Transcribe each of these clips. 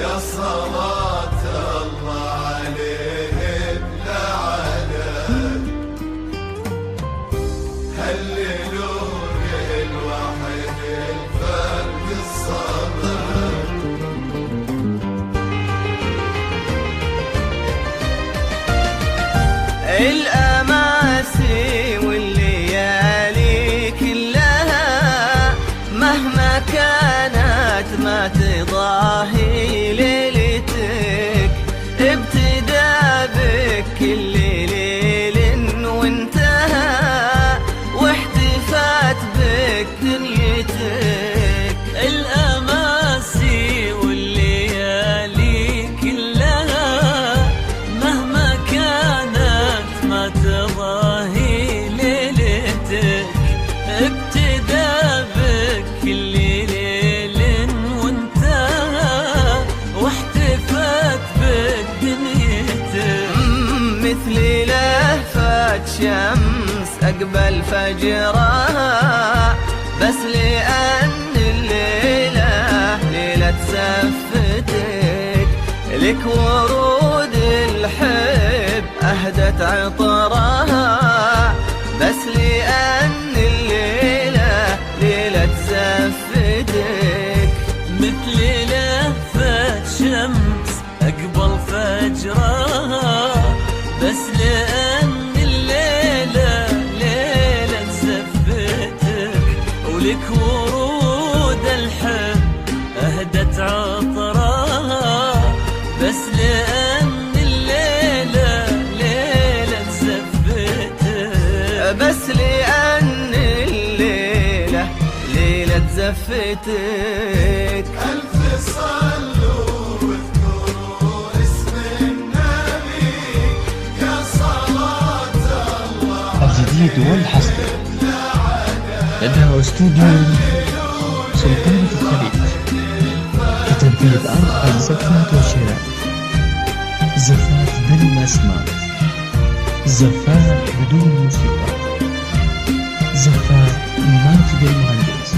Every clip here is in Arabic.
يا صلاة الله عليه بلا عدد، هللوا للوحيد الفرد الصبر. الأماسي والليالي كلها مهما كانت ما تضاهي ليلتك، ابتدى بك كل ليل وانتهى واحتفت بك دنيتك. الأماسي والليالي كلها مهما كانت ما تضاهي ليلتك، ابتدى بك كل ليل وانتهى واحتفت بك دنيتك. مثل لهفة شمس أقبل فجرها، بس لأن الليلة ليلة زفتك، لك ورود الحب أهدت عطرها، بس لأن الليلة ليلة زفتك. مثل لهفة شمس أقبل فجرها، بس لأن الليلة ليلة زفتك، ولك ورود الحب أهدت عطرها، بس لأن الليلة ليلة زفتك، بس لأن الليلة ليلة زفتك. ألف صلوا واذكروا اسم النبي، يا صلاة الله الجديد والحصري لدى استوديو سلطنة الخليج لتنفيذ أربع زفات وشراء: زفات بالمسمات، زفات بدون موسيقى، زفات ماجد المهندس،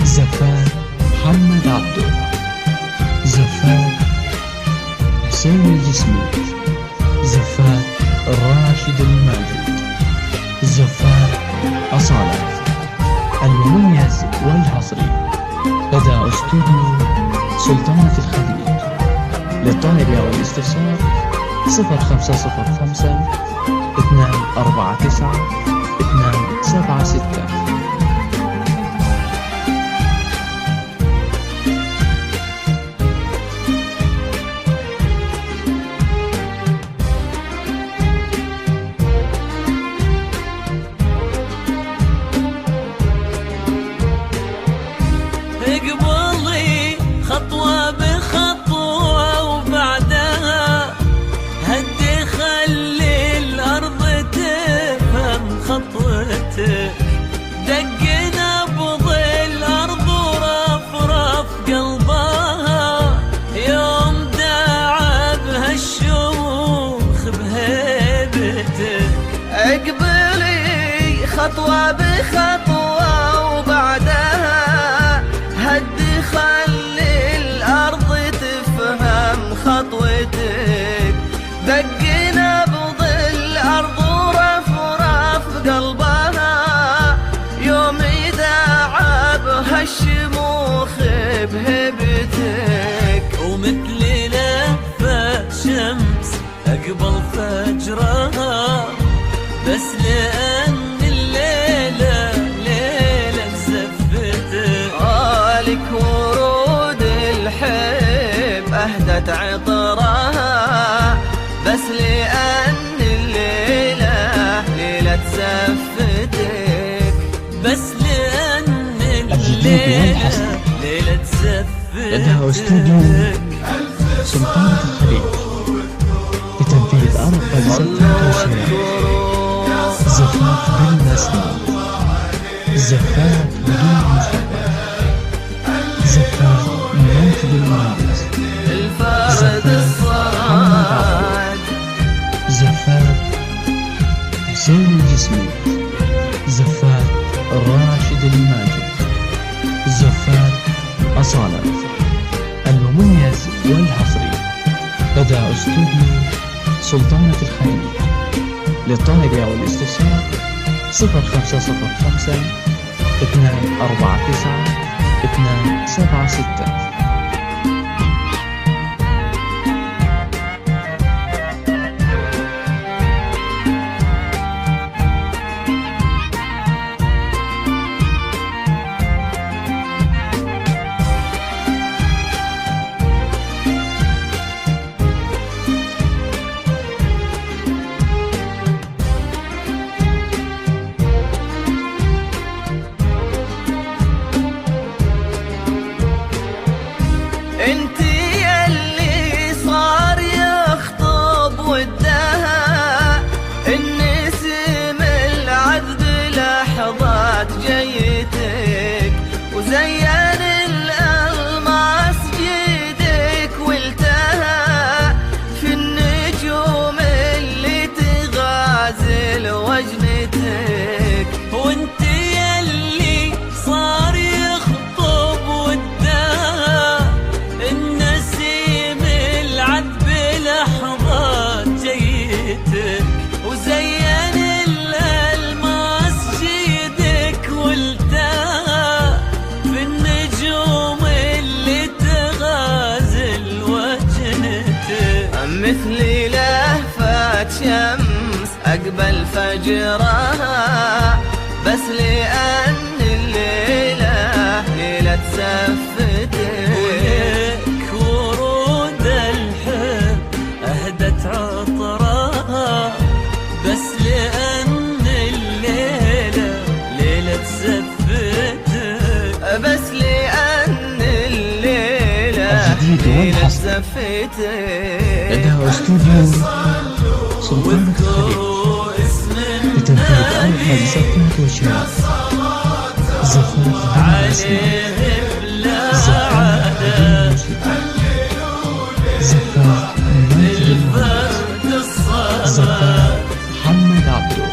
زفات محمد عبده، زفات حسين الجسمي، زفات راشد الماجد، زفات أصالة. المميز والحصري لدى استوديو سلطنة الخليج. للطلب والاستفسار 0505 249 276. اقبلي خطوة بخطوة وبعدها هدي خلي الأرض تفهم خطوتك، دق نبض الأرض ورفرف قلبها يوم داعى بهالشموخ بهيبتك. اقبلي خطوة بخطوة وبعدها هدي خلي الأرض تفهم خطوتك، دق نبض الأرض ورفرف قلبها يوم يداعى بهالشموخ بهبتك. ومثل لهفة شمس أقبل فجرها، بس لأن الليلة ليلة زفتك، لك ورود الحب أهدت عطرها، بس لأن الليلة ليلة زفتك، بس لأن الجديد والحصري ليلة لدى استوديو سلطنة الخليج لتنفيذ أربع زفات وشراء: زفات بالمسمات، زفات بدون موسيقى، زفات ماجد المهندس، الفارد الصاعد، زفات حسين الجسمي، زفات راشد الماجد، زفات أصالة. المميز والحصري لدى استوديو سلطانة الخليج. للطلب أو الاستفسار 0505 249 276. انتي اللي صار يخطب ودها النسم العذب لحظات جيتك وزين الألماس جيدك والتها في النجوم اللي تغازل وجنتك. وانتي اللي صار يخطب ودها النسيم العذب لحظات جيتك وزين الألماس جيدك والتها في النجوم اللي تغازل وجنتك. مثل لهفة شمس أقبل فجرها بس لأن الليلة ليلة زفتك. ولك ورود الحب أهدت عطرها بس لأن الليلة ليلة زفتك. بس لأن الليلة الجديد ليلة والحصري زفتك. لدى استوديو سلطانة الخليج. لتنفيذ أرقى زفات وشراء زفات بلا أسماء، زفات بدون موسيقى، زفات ماجد المهندس، زفات محمد عبده،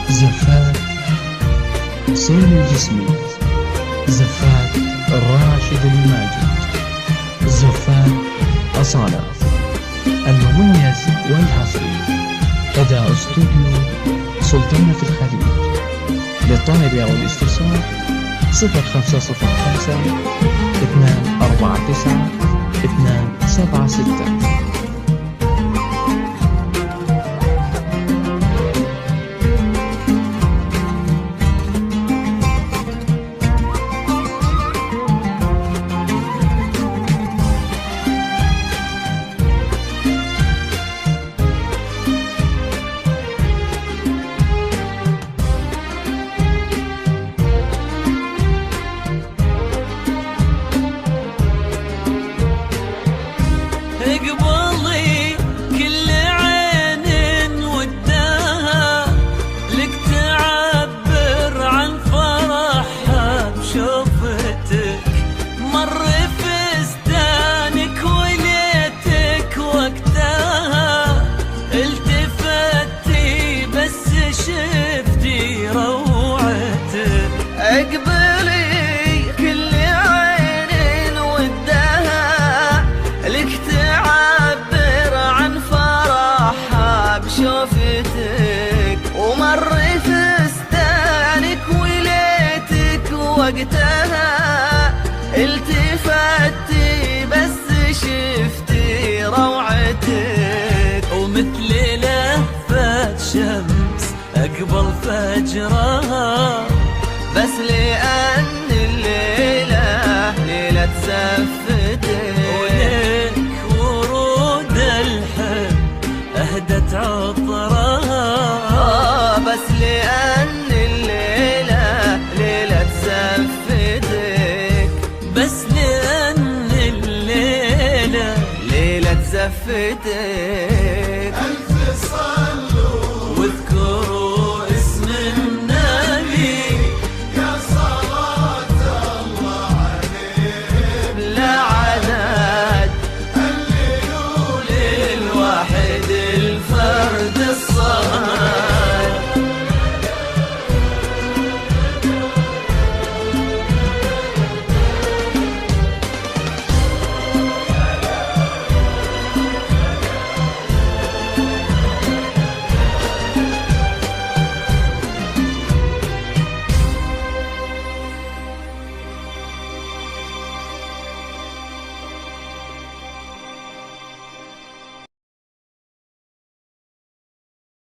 زفات حسين الجسمي، زفات راشد الماجد، زفات أصالة. المميز والحصري لدى استوديو سلطانة الخليج. للطلب أو الاستفسار 0505 249 276. اقبلي كل عين ودها لك تعبر عن فرحها بشوفتك. مر فستانك وليتك وقتها التفتي بس شفتي روعتك. اقبلي كل عين ودها لك تعبر عن فرحها بشوفتك. ومر فستانك وليتك وقتها التفتي بس شفتي روعتك. ومثل لهفة شمس أقبل فجرها بس لأن الليلة ليلة زفتك. ولك ورود الحب أهدت عطرها بس لأن الليلة ليلة زفتك. بس لأن الليلة ليلة زفتك.